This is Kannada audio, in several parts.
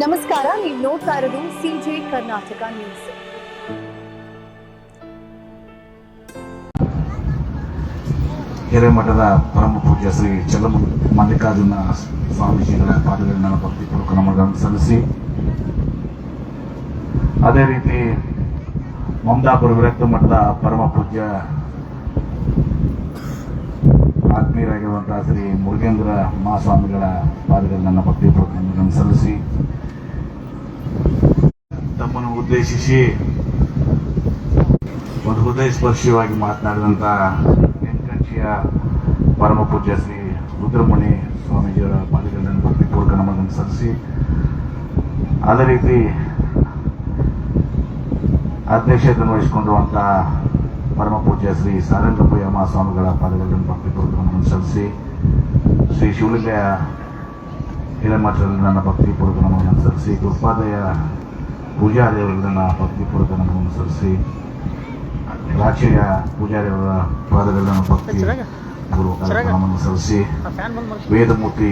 ನಮಸ್ಕಾರ, ನೀವು ನೋಡ್ತಾ ಇರೋದು ಸಿಜೆ ಕರ್ನಾಟಕ ನ್ಯೂಸ್. ಹಿರೇಮಠದ ಪರಮ ಪೂಜ್ಯ ಶ್ರೀ ಮಲ್ಲಿಕಾರ್ಜುನ ಸ್ವಾಮೀಜಿಗಳ ಪಾದಗಳನ್ನ ಭಕ್ತಿಪೂರ್ವಕ ನಮನಗಳನ್ನು ಸಲ್ಲಿಸಿ, ಅದೇ ರೀತಿ ಮಮದಾಪುರ ವಿರಕ್ತ ಮಠದ ಪರಮ ಪೂಜ್ಯ ಆತ್ಮೀಯರಾಗಿರುವಂತಹ ಶ್ರೀ ಮುರುಗೇಂದ್ರ ಮಹಾಸ್ವಾಮಿಗಳ ಪಾದಗಳನ್ನ ಭಕ್ತಿಪೂರ್ವಕ ನಮನಗಳನ್ನು ಸಲ್ಲಿಸಿ, ತಮ್ಮನ್ನು ಉದ್ದೇಶಿಸಿ ಒಂದು ಹೃದಯ ಸ್ಪರ್ಶಿಯಾಗಿ ಮಾತನಾಡಿದಂಥ ಎಂಕಂಚಿಯ ಪರಮ ಪೂಜ್ಯ ಶ್ರೀ ರುದ್ರಮುನಿ ಸ್ವಾಮೀಜಿಯವರ ಪಾದಗಳನ್ನು ಭಕ್ತಿಪೂರ್ವಕ ನಮನಗಳನ್ನು ಸಲ್ಲಿಸಿ, ಅದೇ ರೀತಿ ಅಧ್ಯಕ್ಷತೆಯನ್ನು ವಹಿಸಿಕೊಂಡಿರುವಂತಹ ಪರಮ ಪೂಜ್ಯ ಶ್ರೀ ಸಾರಂಗಪ್ಪಯ್ಯ ಮಹಾಸ್ವಾಮಿಗಳ ಪಾದಗಳನ್ನು ಭಕ್ತಿಪೂರ್ವಕ ನಮನಗಳನ್ನು ಸಲ್ಲಿಸಿ, ಶ್ರೀ ಶಿವಲಿಂಗ ಹಿರೇಮಠರಲ್ಲಿ ನನ್ನ ಭಕ್ತಿಪೂರ್ವಕ ನಮನಗಳನ್ನು ಸಲ್ಲಿಸಿ, ಗುರುಪಾದಯ್ಯ ಪೂಜಾರಿ ಅವರನ್ನ ಭಕ್ತಿಪೂರ್ವಕ ನಮನವನ್ನು ಸಲ್ಲಿಸಿ, ರಾಜೀಯ ಪೂಜಾರಿ ಅವರ ಪಾದಗಳನ್ನು ಭಕ್ತಿಪೂರ್ವಕ ನಮನವನ್ನು ಸಲ್ಲಿಸಿ, ವೇದಮೂರ್ತಿ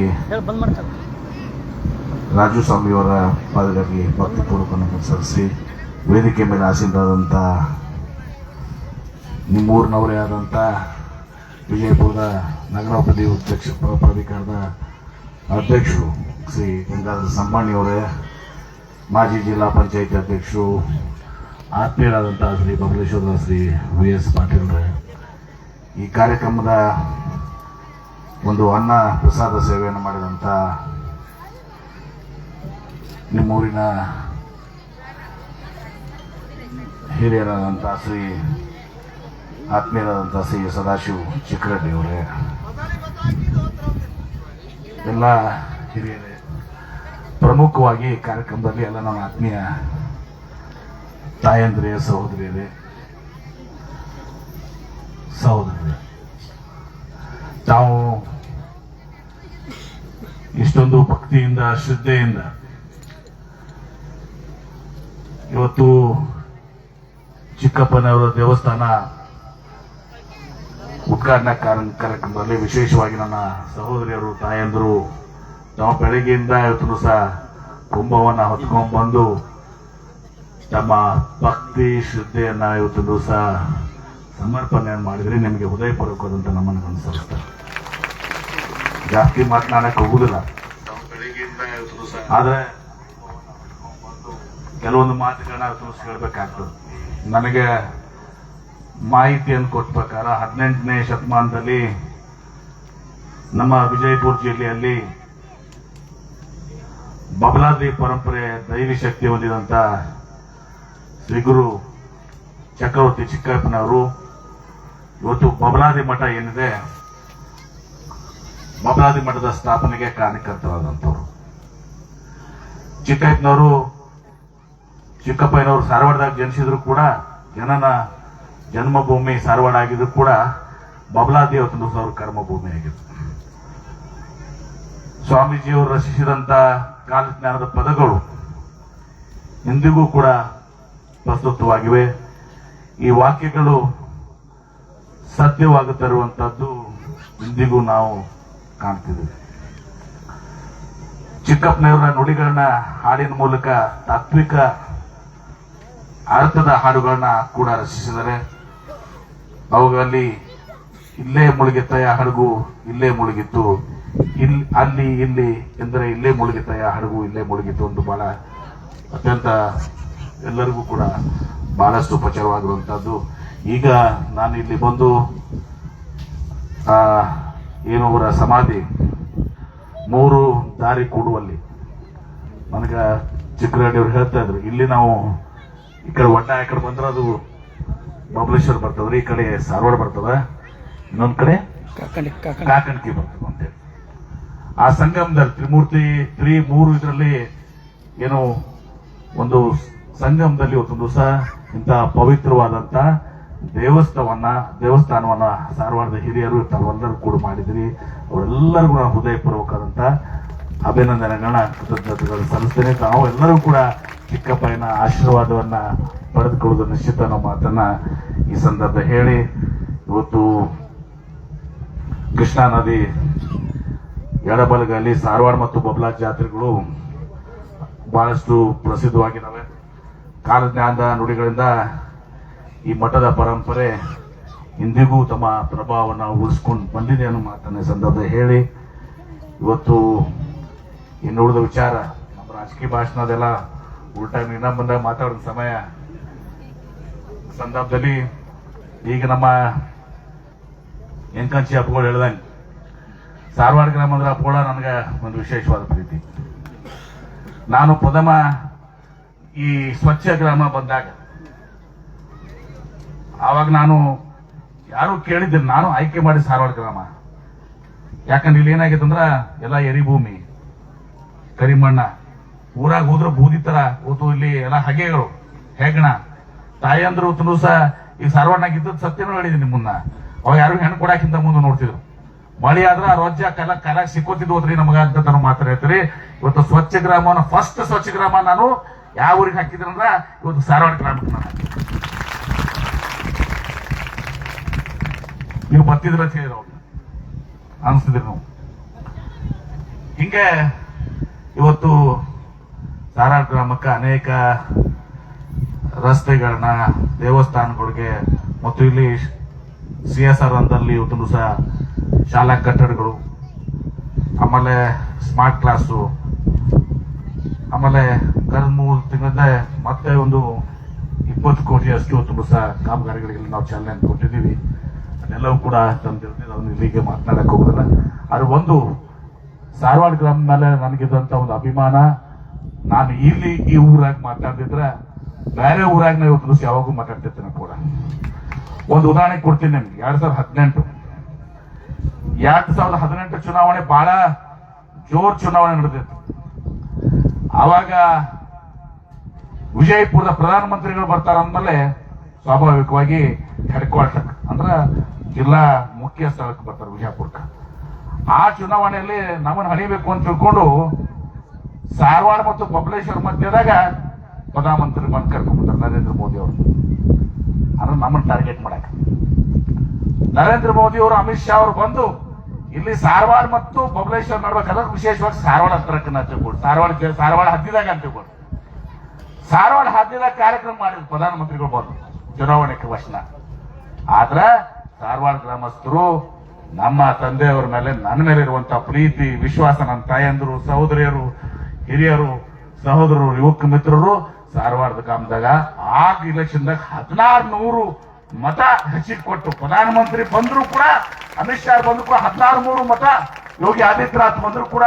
ರಾಜು ಸ್ವಾಮಿಯವರ ಪಾದಗಳಿಗೆ ಭಕ್ತಿಪೂರ್ವಕ ನಮನವನ್ನು ಸಲ್ಲಿಸಿ, ವೇದಿಕೆ ಮೇಲೆ ಆಸೀನರಾದಂಥ ನಿಮ್ಮೂರಿನವರೇ ಆದಂಥ ವಿಜಯಪುರದ ನಗರಾಭಿವೃದ್ಧಿ ಪ್ರಾಧಿಕಾರದ ಅಧ್ಯಕ್ಷರು ಶ್ರೀ ಗಂಗಾಧರ ಸಂಬಾಣಿಯವರೇ, ಮಾಜಿ ಜಿಲ್ಲಾ ಪಂಚಾಯತ್ ಅಧ್ಯಕ್ಷರು, ಆತ್ಮೀಯರಾದಂತಹ ಶ್ರೀ ಬಬಲೇಶ್ವರ ಶ್ರೀ ವಿ.ಎಸ್. ಪಾಟೀಲ್ರೇ, ಈ ಕಾರ್ಯಕ್ರಮದ ಒಂದು ಅನ್ನ ಪ್ರಸಾದ ಸೇವೆಯನ್ನು ಮಾಡಿದಂಥ ನಿಮ್ಮೂರಿನ ಹಿರಿಯರಾದಂಥ ಶ್ರೀ ಆತ್ಮೀಯರಾದಂಥ ಶ್ರೀ ಸದಾಶಿವ್ ಚಿಕ್ಕರೆಡ್ಡಿಯವರೇ, ಎಲ್ಲ ಹಿರಿಯರೇ, ಪ್ರಮುಖವಾಗಿ ಕಾರ್ಯಕ್ರಮದಲ್ಲಿ ಎಲ್ಲ ನಮ್ಮ ಆತ್ಮೀಯ ತಾಯಂದ್ರಿಯ ಸಹೋದರಿಯರೇ, ತಾವು ಇಷ್ಟೊಂದು ಭಕ್ತಿಯಿಂದ ಶ್ರದ್ಧೆಯಿಂದ ಇವತ್ತು ಚಿಕ್ಕಪ್ಪನವರ ದೇವಸ್ಥಾನ ಉದ್ಘಾಟನಾ ಕಾರ್ಯಕ್ರಮದಲ್ಲಿ ವಿಶೇಷವಾಗಿ ನನ್ನ ಸಹೋದರಿಯರು ತಾಯಂದರು ತಾವು ಬೆಳಗ್ಗೆಯಿಂದ ಇವತ್ತು ಸಹ ಕುಂಭವನ್ನು ಹೊತ್ಕೊಂಡು ಬಂದು ತಮ್ಮ ಭಕ್ತಿ ಶ್ರದ್ಧೆಯನ್ನ ಇವತ್ತು ಸಹ ಸಮರ್ಪಣೆಯನ್ನು ಮಾಡಿದ್ರೆ ನಿಮಗೆ ಹೃದಯಪೂರ್ವಕವಾದಂಥ ನಮ್ಮನ್ನು ಅನುಸರಿಸ್ತಾರೆ. ಜಾಸ್ತಿ ಮಾತನಾಡಕ್ಕೆ ಹೋಗುದಿಲ್ಲ, ಆದ್ರೆ ಕೆಲವೊಂದು ಮಾತುಗಳನ್ನ ಹೇಳ್ಬೇಕಾಗ್ತದೆ. ನನಗೆ ಮಾಹಿತಿಯನ್ನು ಕೊಟ್ಟ ಪ್ರಕಾರ 18ನೇ ಶತಮಾನದಲ್ಲಿ ನಮ್ಮ ವಿಜಯಪುರ ಜಿಲ್ಲೆಯಲ್ಲಿ ಬಬಲಾದಿ ಪರಂಪರೆ ದೈವಿ ಶಕ್ತಿ ಹೊಂದಿದಂತ ಶ್ರೀ ಗುರು ಚಕ್ರವರ್ತಿ ಚಿಕ್ಕಪ್ಪನವರು ಇವತ್ತು ಬಬಲಾದಿ ಮಠ ಏನಿದೆ, ಬಬಲಾದಿ ಮಠದ ಸ್ಥಾಪನೆಗೆ ಕಾರಣಕರ್ತರಾದಂಥವ್ರು. ಚಿಕ್ಕಪ್ಪನವರು ಧಾರವಾಡದಾಗ ಜನಿಸಿದ್ರು ಕೂಡ ಜನನ ಜನ್ಮಭೂಮಿ ಧಾರವಾಡ ಆಗಿದ್ರು ಕೂಡ ಬಬಲಾದಿ ಅವತ್ತು ಅವ್ರ ಕರ್ಮಭೂಮಿ ಆಗಿತ್ತು. ಸ್ವಾಮೀಜಿಯವರು ರಚಿಸಿದಂತ ಕಾಲಜ್ಞಾನದ ಪದಗಳು ಇಂದಿಗೂ ಕೂಡ ಪ್ರಸ್ತುತವಾಗಿವೆ. ಈ ವಾಕ್ಯಗಳು ಸತ್ಯವಾಗುತ್ತಿರುವಂತದ್ದು ಇಂದಿಗೂ ನಾವು ಕಾಣ್ತಿದ್ದೇವೆ. ಚಿಕ್ಕಪ್ಪನವರ ನುಡಿಗಳನ್ನ ಹಾಡಿನ ಮೂಲಕ ತಾತ್ವಿಕ ಅರ್ಥದ ಹಾಡುಗಳನ್ನ ಕೂಡ ರಚಿಸಿದರೆ, ಅವುಗಳಲ್ಲಿ ಇಲ್ಲೇ ಮುಳುಗಿತಯ ಹಡಗು ಇಲ್ಲೇ ಮುಳುಗಿತ್ತು, ಅಲ್ಲಿ ಇಲ್ಲಿ ಎಂದರೆ ಇಲ್ಲೇ ಮುಳುಗಿತಯ ಹಡಗು ಇಲ್ಲೇ ಮುಳುಗಿತ್ತು ಒಂದು ಬಹಳ ಅತ್ಯಂತ ಎಲ್ಲರಿಗೂ ಕೂಡ ಬಹಳಷ್ಟು ಉಪಚಾರವಾಗಿರುವಂತಹದ್ದು. ಈಗ ನಾನು ಇಲ್ಲಿ ಬಂದು ಏನು ಅವರ ಸಮಾಧಿ 3 ದಾರಿ ಕೂಡುವಲ್ಲಿ ನನಗ ಚಿಕ್ಕರೆಡ್ಡಿ ಅವ್ರು ಹೇಳ್ತಾ ಇದ್ರು, ಇಲ್ಲಿ ನಾವು ಈ ಕಡೆ ಒಡ್ಡ ಈ ಕಡೆ ಬಂದ್ರೆ ಅದು ಬಬಲೇಶ್ವರ ಬರ್ತದ್ರಿ, ಈ ಕಡೆ ಧಾರವಾಡ ಬರ್ತದ, ಇನ್ನೊಂದ್ ಕಡೆ ಕಾಕಣಿಕೆ ಬರ್ತದ ಅಂತೇಳಿ. ಆ ಸಂಗಮದಲ್ಲಿ ಮೂರು ಇದರಲ್ಲಿ ಏನು ಒಂದು ಸಂಗಮದಲ್ಲಿ ಒಂದು ದಿವಸ ಇಂತಹ ಪವಿತ್ರವಾದಂತ ದೇವಸ್ಥಾನವನ್ನ ಧಾರವಾಡದ ಹಿರಿಯರು ತಾವೆಲ್ಲರೂ ಕೂಡ ಮಾಡಿದ್ರಿ. ಅವರೆಲ್ಲರಿಗೂ ನಾನು ಹೃದಯಪೂರ್ವಕವಾದಂತ ಅಭಿನಂದನೆಗಳನ್ನ ಕೃತಜ್ಞತೆಗಳು ಸಲ್ಲಿಸ್ತೇನೆ. ತಾವು ಎಲ್ಲರೂ ಕೂಡ ಚಿಕ್ಕಪ್ಪನ ಆಶೀರ್ವಾದವನ್ನ ಪಡೆದುಕೊಳ್ಳುವುದು ನಿಶ್ಚಿತ ಅನ್ನೋ ಮಾತನ್ನ ಈ ಸಂದರ್ಭ ಹೇಳಿ, ಇವತ್ತು ಕೃಷ್ಣಾ ನದಿ ಎಡಬಲಗಲ್ಲಿ ಧಾರವಾಡ ಮತ್ತು ಬಬಲಾ ಜಾತ್ರೆಗಳು ಬಹಳಷ್ಟು ಪ್ರಸಿದ್ಧವಾಗಿದ್ದಾವೆ. ಕಾಲಜ್ಞಾನದ ನುಡಿಗಳಿಂದ ಈ ಮಠದ ಪರಂಪರೆ ಇಂದಿಗೂ ತಮ್ಮ ಪ್ರಭಾವವನ್ನು ಉಳಿಸ್ಕೊಂಡು ಬಂದಿದೆ ಅನ್ನೋ ಮಾತನ್ನ ಸಂದರ್ಭದಲ್ಲಿ ಹೇಳಿ, ಇವತ್ತು ಇನ್ನುಳಿದ ವಿಚಾರ ನಮ್ಮ ರಾಜಕೀಯ ಭಾಷಣದೆಲ್ಲ ಉಲ್ಟಾ ಇನ್ನೂ ಬಂದಾಗ ಮಾತಾಡೋ ಸಮಯ ಸಂದರ್ಭದಲ್ಲಿ ಈಗ ನಮ್ಮ ಎಂಕಂಚಿ ಅಪ್ಪಗಳು ಹೇಳ್ದಂಗೆ ಸಾರವಾಡ ಗ್ರಾಮ ಅಂದ್ರೆ ಅಪ್ಪಗಳ ನನಗೆ ಒಂದು ವಿಶೇಷವಾದ ಪ್ರೀತಿ. ನಾನು ಪ್ರಥಮ ಈ ಸ್ವಚ್ಛ ಗ್ರಾಮ ಬಂದಾಗ ಆವಾಗ ನಾನು ಯಾರು ಕೇಳಿದ್ದೀನಿ, ನಾನು ಆಯ್ಕೆ ಮಾಡಿ ಸಾರವಾಡ ಗ್ರಾಮ. ಯಾಕಂದ್ರೆ ಇಲ್ಲಿ ಏನಾಗಿದೆ ಅಂದ್ರ ಎಲ್ಲ ಎರಿಭೂಮಿ, ಕರಿಮಣ್ಣ, ಊರಾಗ ಹೋದ್ರೆ ಬೂದಿ ತರ ಕೂತು, ಇಲ್ಲಿ ಎಲ್ಲ ಹಗೆಗಳು, ಹೆಗ್ಣ, ತಾಯಂದ್ರು ತುನುಸ ಈ ಸಾರವಾಡನಾಗ ಇದ್ದದ್ದು ಸತ್ಯನೂ ಹೇಳಿದ್ದೀನಿ ಮುನ್ನ. ಅವಾಗ ಯಾರು ಹೆಣ್ಣು ಕೊಡಾಕಿಂತ ಮುಂದೆ ನೋಡ್ತಿದ್ರು. ಮಳಿ ಆದ್ರೆ ಆ ರೋಜ್ಯ ಕಾಲಾಗ ಸಿಕ್ಕೋತಿದ್ವು ಹೋದ್ರಿ ನಮಗ ಅಂತ ಮಾತ್ರ ಹೇಳ್ತೀರಿ. ಇವತ್ತು ಸ್ವಚ್ಛ ಗ್ರಾಮವನ್ನು ಫಸ್ಟ್ ಸ್ವಚ್ಛ ಗ್ರಾಮ ನಾನು ಯಾವ ಊರಿಗೆ ಹಾಕಿದ್ರಂದ್ರ ಇವತ್ತು ಸಾರವಾಡ ಗ್ರಾಮಕ್ಕೆ ನಾನು ಹಾಕಿದ್ದೆ. ನೀವು ಬರ್ತಿದ್ರ ಅಂತ ಹೇಳಿದ್ರು ಅವ್ರು ಅನಿಸ್ತಿದ್ರಿ ನಾವು. ಹಿಂಗೆ ಇವತ್ತು ಸಾರವಾಡ ಗ್ರಾಮಕ್ಕೆ ಅನೇಕ ರಸ್ತೆಗಳನ್ನ, ದೇವಸ್ಥಾನಗಳಿಗೆ ಮತ್ತು ಇಲ್ಲಿ CSR ಅಂದಲ್ಲಿ ಇವತ್ತು ಸಹ ಶಾಲಾ ಕಟ್ಟಡಗಳು, ಆಮೇಲೆ ಸ್ಮಾರ್ಟ್ ಕ್ಲಾಸು, ಆಮೇಲೆ ಕಳೆದ 3 ತಿಂಗಳಿಂದ ಮತ್ತೆ ಒಂದು 20 ಕೋಟಿಯಷ್ಟು ಇವತ್ತು ಸಹ ಕಾಮಗಾರಿಗಳಿಗೆ ನಾವು ಚಾಲನೆ ಕೊಟ್ಟಿದ್ದೀವಿ. ಅದೆಲ್ಲವೂ ಕೂಡ ತಂದಿರ್ತೀವಿ, ಅದನ್ನು ಇಲ್ಲಿಗೆ ಮಾತನಾಡಕ್ಕೆ ಹೋಗೋದಿಲ್ಲ. ಅದು ಒಂದು ಸಾರವಾಡ ಗ್ರಾಮ ಮೇಲೆ ನನಗಿದ್ದಂತ ಒಂದು ಅಭಿಮಾನ. ನಾನು ಇಲ್ಲಿ ಈ ಊರಾಗ ಮಾತಾಡ್ತಿದ್ರೆ ಬೇರೆ ಊರಾಗ ನಾವು ಇವತ್ತು ದಿವಸ ಯಾವಾಗೂ ಮಾತಾಡ್ತಿರ್ತೇನೆ ಕೂಡ. ಒಂದು ಉದಾಹರಣೆ ಕೊಡ್ತೀನಿ ನಿಮ್ಗೆ. 2018 ಚುನಾವಣೆ ಬಹಳ ಜೋರ್ ಚುನಾವಣೆ ನಡೆದಿತ್ತು. ಆವಾಗ ವಿಜಯಪುರದ ಪ್ರಧಾನಮಂತ್ರಿಗಳು ಬರ್ತಾರ ಅಂದ್ಮೇಲೆ ಸ್ವಾಭಾವಿಕವಾಗಿ ಹೆಡ್ ಕ್ವಾರ್ಟರ್ ಅಂದ್ರ ಜಿಲ್ಲಾ ಮುಖ್ಯ ಸ್ಥಳಕ್ಕೆ ಬರ್ತಾರೆ ವಿಜಯಪುರಕ್ಕೆ. ಆ ಚುನಾವಣೆಯಲ್ಲಿ ನಮ್ಮನ್ನು ಹಣಿಬೇಕು ಅಂತ ತಿಳ್ಕೊಂಡು ಸಾರವಾಡ ಮತ್ತು ಬಬಲೇಶ್ವರ ಮಧ್ಯದಾಗ ಪ್ರಧಾನಮಂತ್ರಿ ಬಂದು ಕರ್ಕೊಂಡ್ಬಂದಾರೆ ನರೇಂದ್ರ ಮೋದಿ ಅವರು. ಅಂದ್ರೆ ನಮ್ಮನ್ನು ಟಾರ್ಗೆಟ್ ಮಾಡಕ್ ನರೇಂದ್ರ ಮೋದಿ ಅವರು, ಅಮಿತ್ ಶಾ ಅವರು ಬಂದು ಇಲ್ಲಿ ಸಾರವಾಡ ಮತ್ತು ಬಬಲೇಶ್ವರ ನಡ್ಬೇಕಾದ್ರೆ ವಿಶೇಷವಾಗಿ ಸಾರವಾಡ ಹತ್ತಿರಕ್ಕೆ ತಿಳ್ಕೊಂಡು ಸಾರವಾಡ ಹದ್ದಿದಾಗ ಅಂತ ತಿಳ್ಕೊಂಡು ಸಾರವಾಡ ಹದ್ದಿದಾಗ ಕಾರ್ಯಕ್ರಮ ಮಾಡಿದ್ರು ಪ್ರಧಾನಮಂತ್ರಿಗಳು ಬಂದು ಚುನಾವಣೆಗೆ ವಶನ. ಆದ್ರ ಸಾರವಾಡ ಗ್ರಾಮಸ್ಥರು ನಮ್ಮ ತಂದೆಯವರ ಮೇಲೆ, ನನ್ನ ಮೇಲೆ ಇರುವಂತಹ ಪ್ರೀತಿ, ವಿಶ್ವಾಸ, ನನ್ನ ತಾಯಂದರು, ಸಹೋದರಿಯರು, ಹಿರಿಯರು, ಸಹೋದರರು, ಯುವಕ ಮಿತ್ರರು ಸಾರವಾಡದ ಗ್ರಾಮದಾಗ ಆಗ ಇಲೆಕ್ಷನ್ದಾಗ 1600 ಮತ ಹೆಚ್ಚಿಗೆ ಕೊಟ್ಟು ಪ್ರಧಾನಮಂತ್ರಿ ಬಂದ್ರು ಕೂಡ, ಅಮಿತ್ ಶಾ ಬಂದ್ರು ಕೂಡ 1600 ಮತ, ಯೋಗಿ ಆದಿತ್ಯನಾಥ್ ಬಂದ್ರು ಕೂಡ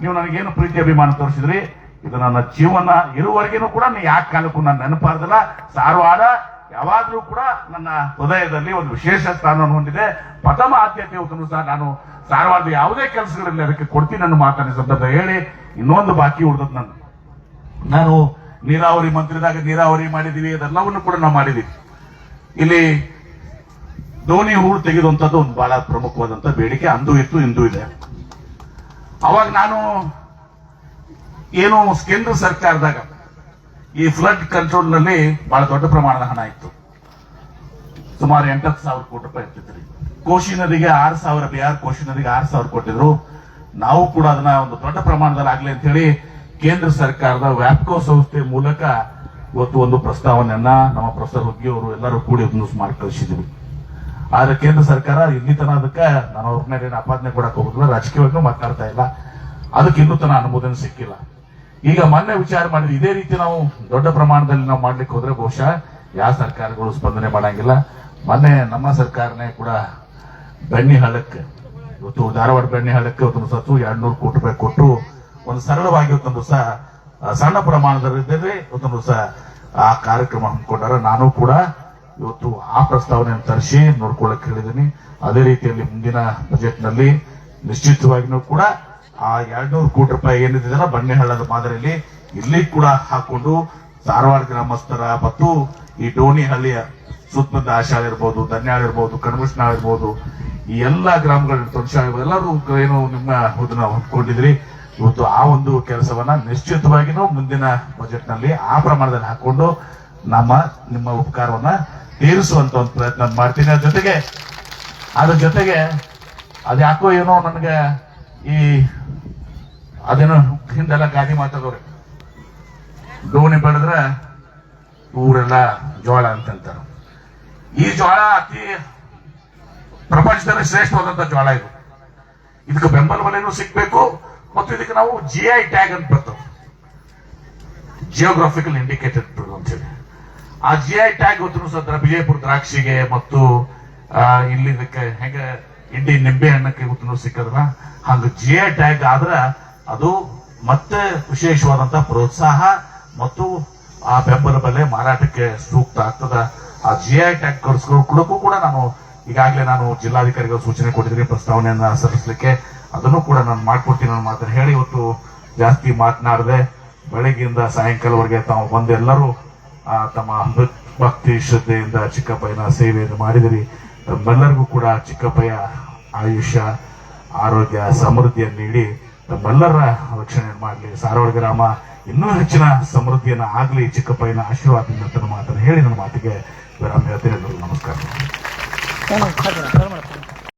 ನೀವು ನನಗೇನು ಪ್ರೀತಿ ಅಭಿಮಾನ ತೋರಿಸಿದ್ರಿ. ಇದು ನನ್ನ ಜೀವನ ಇರುವವರೆಗೂ ಕೂಡ ಯಾವ ಕಾಲಕ್ಕೂ ನಾನು ನೆನಪಾರ್ದಿಲ್ಲ. ಸಾರವಾಡ ಯಾವಾಗಲೂ ಕೂಡ ನನ್ನ ಹೃದಯದಲ್ಲಿ ಒಂದು ವಿಶೇಷ ಸ್ಥಾನವನ್ನು ಹೊಂದಿದೆ. ಪ್ರಥಮ ಆದ್ಯತೆ ಇವತ್ತು ಸಹ ನಾನು ಸಾರವಾಡದ ಯಾವುದೇ ಕೆಲಸಗಳಲ್ಲಿ ಅದಕ್ಕೆ ಕೊಡ್ತೀನಿ ನನ್ನ ಮಾತನ್ನ ಸಂದರ್ಭ ಹೇಳಿ, ಇನ್ನೊಂದು ಬಾಕಿ ಉಳಿದದ್ದು ನಾನು ನೀರಾವರಿ ಮಂತ್ರಿದಾಗ ನೀರಾವರಿ ಮಾಡಿದೀವಿ, ಅದೆಲ್ಲವನ್ನು ಕೂಡ ನಾವು ಮಾಡಿದೀವಿ. ಇಲ್ಲಿ ದೋಣಿ ಹೂಳು ತೆಗೆದುವಂಥದ್ದು ಒಂದು ಬಹಳ ಪ್ರಮುಖವಾದಂತ ಬೇಡಿಕೆ ಅಂದು ಇತ್ತು, ಇಂದು ಇದೆ. ಅವಾಗ ನಾನು ಏನು ಕೇಂದ್ರ ಸರ್ಕಾರದಾಗ ಈ ಫ್ಲಡ್ ಕಂಟ್ರೋಲ್ ನಲ್ಲಿ ಬಹಳ ದೊಡ್ಡ ಪ್ರಮಾಣದ ಹಣ ಇತ್ತು. ಸುಮಾರು 80,000 ಕೋಟಿ ರೂಪಾಯಿ ಇರ್ತಿದ್ರಿ. ಕೋಶಿ ನದಿಗೆ 6,000, ಬಿಹಾರ್ ಕೋಶಿ ನದಿಗೆ 6,000 ಕೊಟ್ಟಿದ್ರು. ನಾವು ಕೂಡ ಅದನ್ನ ಒಂದು ದೊಡ್ಡ ಪ್ರಮಾಣದಲ್ಲಿ ಆಗ್ಲಿ ಅಂತ ಹೇಳಿ ಕೇಂದ್ರ ಸರ್ಕಾರದ ವ್ಯಾಪ್ಕೋ ಸಂಸ್ಥೆ ಮೂಲಕ ಇವತ್ತು ಒಂದು ಪ್ರಸ್ತಾವನೆಯನ್ನ ನಮ್ಮ ಪ್ರೊಫೆಸರ್ ಹುಗ್ಗಿ ಅವರು ಎಲ್ಲರೂ ಕೂಡಿ ಮಾಡಿ ಕಳಿಸಿದ್ವಿ. ಆದ್ರೆ ಕೇಂದ್ರ ಸರ್ಕಾರ ಇಲ್ಲಿ ತನ ಅದಕ್ಕೆ ನಾನು ಅವ್ರ ಮೇಲೆ ಅಪಾದನೆ ಕೊಡಕ್ ಹೋಗುದಿಲ್ಲ, ರಾಜಕೀಯವಾಗಿ ಮಾತಾಡ್ತಾ ಇಲ್ಲ. ಅದಕ್ಕೆ ಇನ್ನೂ ತನ ಅನುಮೋದನೆ ಸಿಕ್ಕಿಲ್ಲ. ಈಗ ಮೊನ್ನೆ ವಿಚಾರ ಮಾಡಿದ್ವಿ, ಇದೇ ರೀತಿ ನಾವು ದೊಡ್ಡ ಪ್ರಮಾಣದಲ್ಲಿ ನಾವು ಮಾಡ್ಲಿಕ್ಕೆ ಹೋದ್ರೆ ಬಹುಶಃ ಯಾವ ಸರ್ಕಾರಗಳು ಸ್ಪಂದನೆ ಮಾಡಂಗಿಲ್ಲ. ಮೊನ್ನೆ ನಮ್ಮ ಸರ್ಕಾರನೇ ಕೂಡ ಬೆಣ್ಣಿ ಹಳ್ಳಕ್ಕೆ, ಇವತ್ತು ಧಾರವಾಡ ಬೆಣ್ಣಿ ಹಳ್ಳಕ್ಕೆ ಇವತ್ತು ಸತ್ತು 200 ಕೋಟಿ ರೂಪಾಯಿ ಕೊಟ್ಟು ಒಂದು ಸರಳವಾಗಿ ಇವತ್ತೊಂದು ಸಹ ಸಣ್ಣ ಪ್ರಮಾಣದಲ್ಲಿ ಇವತ್ತೊಂದು ಸಹ ಆ ಕಾರ್ಯಕ್ರಮ ಹಮ್ಮಿಕೊಂಡಾರ. ನಾನು ಕೂಡ ಇವತ್ತು ಆ ಪ್ರಸ್ತಾವನೆಯನ್ನು ತರಿಸಿ ನೋಡ್ಕೊಳ್ಳಕ್ಕೆ ಹೇಳಿದ್ದೀನಿ. ಅದೇ ರೀತಿಯಲ್ಲಿ ಮುಂದಿನ ಬಜೆಟ್ ನಲ್ಲಿ ನಿಶ್ಚಿತವಾಗಿಯೂ ಕೂಡ ಆ 200 ಕೋಟಿ ರೂಪಾಯಿ ಏನಿದೆಯಲ್ಲ ಬಂಡೆ ಹಳ್ಳದ ಮಾದರಿಯಲ್ಲಿ ಇಲ್ಲಿ ಕೂಡ ಹಾಕೊಂಡು ಧಾರವಾಡ ಗ್ರಾಮಸ್ಥರ ಮತ್ತು ಈ ಡೋಣಿ ಹಳ್ಳಿಯ ಸುತ್ತಮುತ್ತ ಆಶಾಳ ಇರ್ಬೋದು, ಧನ್ಯಾಳ ಇರ್ಬೋದು, ಕಣಬುಷ್ನಾಳ ಇರ್ಬೋದು, ಈ ಎಲ್ಲಾ ಗ್ರಾಮಗಳ ತೊಣಶಾಳ ಎಲ್ಲರೂ ಏನು ನಿಮ್ಮ ಇದನ್ನ ಹೊಂದ್ಕೊಂಡಿದ್ರಿ. ಇವತ್ತು ಆ ಒಂದು ಕೆಲಸವನ್ನ ನಿಶ್ಚಿತವಾಗಿಯೂ ಮುಂದಿನ ಬಜೆಟ್ ನಲ್ಲಿ ಆ ಪ್ರಮಾಣದಲ್ಲಿ ಹಾಕೊಂಡು ನಿಮ್ಮ ಉಪಕಾರವನ್ನ ತೀರಿಸುವಂತ ಒಂದು ಪ್ರಯತ್ನ ಮಾಡ್ತೀನಿ. ಅದ್ರ ಜೊತೆಗೆ ಅದ್ಯಾಕೋ ಏನೋ ನನಗೆ ಈ ಅದೇನೋ ಹಿಂದೆಲ್ಲ ಗಾದಿ ಮಾತಾಡೋರೆ ಡೋಣಿ ಬೆಳೆದ್ರೆ ಊರೆಲ್ಲ ಜೋಳ ಅಂತಂತಾರೆ. ಈ ಜೋಳ ಅತಿ ಪ್ರಪಂಚದಲ್ಲಿ ಶ್ರೇಷ್ಠವಾದಂತ ಜೋಳ ಇದು. ಇದಕ್ಕೆ ಬೆಂಬಲ ಬೆಲೆನೂ ಸಿಗ್ಬೇಕು ಮತ್ತು ಇದಕ್ಕೆ ನಾವು GI ಟ್ಯಾಗ್ ಅಂತ ಬರ್ತದೆ, ಜಿಯೋಗ್ರಾಫಿಕಲ್ ಇಂಡಿಕೇಟೆಡ್ ಅಂತ ಹೇಳಿ. ಆ GI ಟ್ಯಾಗ್ ಗೊತ್ತು ಸದ್ರ ವಿಜಯಪುರ ದ್ರಾಕ್ಷಿಗೆ ಮತ್ತು ಇಲ್ಲಿ ಇದಕ್ಕೆ ಹೆಂಗ ಇಂಡಿ ನಿಂಬೆ ಹಣ್ಣಕ್ಕೆ ಗೊತ್ತು ಸಿಕ್ಕದ್ರ ಹಂಗ GI ಟ್ಯಾಗ್ ಆದ್ರ ಅದು ಮತ್ತೆ ವಿಶೇಷವಾದಂತ ಪ್ರೋತ್ಸಾಹ ಮತ್ತು ಆ ಬೆಂಬಲ ಬೆಲೆ ಮಾರಾಟಕ್ಕೆ ಸೂಕ್ತ ಆಗ್ತದ. ಆ GI ಟ್ಯಾಗ್ ಕೊಡಕ್ಕೂ ಕೂಡ ನಾನು ಈಗಾಗಲೇ ನಾನು ಜಿಲ್ಲಾಧಿಕಾರಿಗಳು ಸೂಚನೆ ಕೊಟ್ಟಿದ್ದೀನಿ ಪ್ರಸ್ತಾವನೆಯನ್ನ ಸಲ್ಲಿಸಲಿಕ್ಕೆ. ಅದನ್ನು ಕೂಡ ನಾನು ಮಾಡ್ಕೊಡ್ತೀನಿ ಅನ್ನೋ ಮಾತನ್ನು ಹೇಳಿ ಇವತ್ತು ಜಾಸ್ತಿ ಮಾತನಾಡದೆ ಬೆಳಗ್ಗೆಯಿಂದ ಸಾಯಂಕಾಲವರೆಗೆ ತಾವು ಬಂದು ಎಲ್ಲರೂ ತಮ್ಮ ಭಕ್ತಿ ಶ್ರದ್ಧೆಯಿಂದ ಚಿಕ್ಕಪ್ಪಯ್ಯನ ಸೇವೆಯನ್ನು ಮಾಡಿದಿರಿ. ತಮ್ಮೆಲ್ಲರಿಗೂ ಕೂಡ ಚಿಕ್ಕಪ್ಪಯ್ಯ ಆಯುಷ್ಯ ಆರೋಗ್ಯ ಸಮೃದ್ಧಿಯನ್ನು ನೀಡಿ ತಮ್ಮೆಲ್ಲರ ರಕ್ಷಣೆ ಮಾಡಲಿ. ಸಾರವಾಡ ಗ್ರಾಮ ಇನ್ನೂ ಹೆಚ್ಚಿನ ಸಮೃದ್ಧಿಯನ್ನ ಆಗಲಿ ಚಿಕ್ಕಪ್ಪಯ್ಯನ ಆಶೀರ್ವಾದದಿಂದ ತನ್ನ ಮಾತನ್ನು ಹೇಳಿ ನನ್ನ ಮಾತಿಗೆ ವಿರಾಮ ಹೇಳ್ತೇನೆ. ನಮಸ್ಕಾರ.